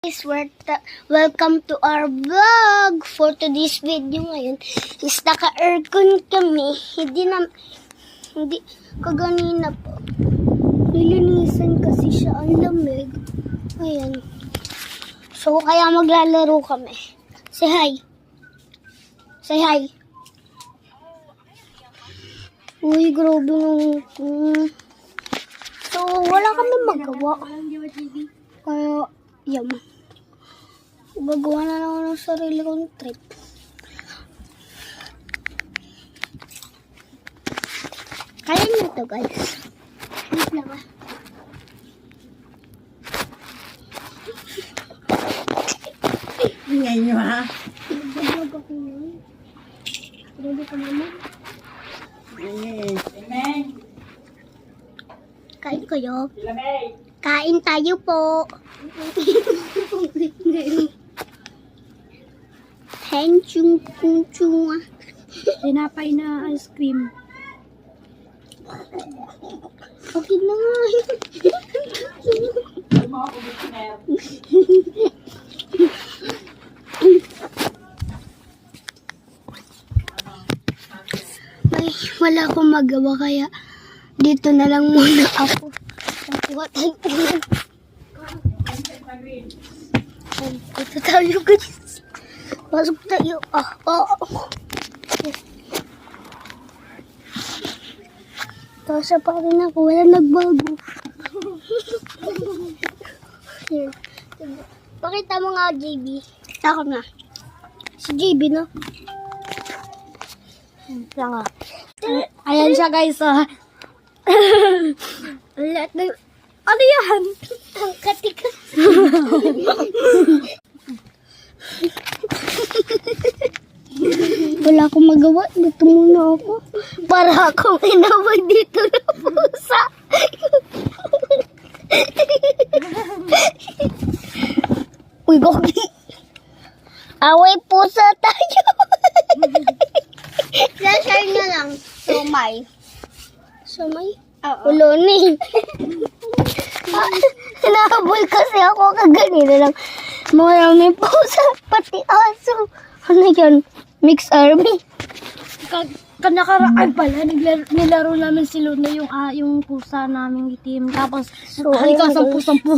guys, welcome to our vlog. For today's video ngayon is naka-aircon kami. Hindi kaganina po. Nilinisan kasi siya, ang lamig. Ayan. So kaya maglalaro kami. Say hi. Say hi. Uy, grabe nung... So, wala kami magawa. Kaya, yan. Gagawa na lang ako ng sarili kong trip. Kaya nyo to, guys. Wait lang ah. Ingay nyo ha? Nagbablog ako yun. Ready ka naman? Yes. Amen. Kain kayo. Kain tayo po. Henchung kung chung. Tinapay na ice cream. Okay na nga. Ay, wala akong magawa kaya dito na lang muna ako. Nakuha tayo ulan. Dito tayo guys. Pasok tayo. Tapos pa rin ako. Wala nagbago. Yan. Pakita mo nga JB. Ako na. Si JB no? Lang ah. Ayan siya guys. Lahat na... Ano yan? Ang katikas. Wala akong magawa. Dito muna ako. Para akong inaway dito na pusa. Uy, Gogi. Away pusa tayo. Share na lang. Sumay. Sumay? Oo. Uloni. Hinahabol kasi ako kaganina lang. Maraming pusa, pati aso. Ano yan? Mixed army. Nakaraan pala, nilaro namin si Luna yung pusa namin itim. Tapos, So, halika sampu-sampu.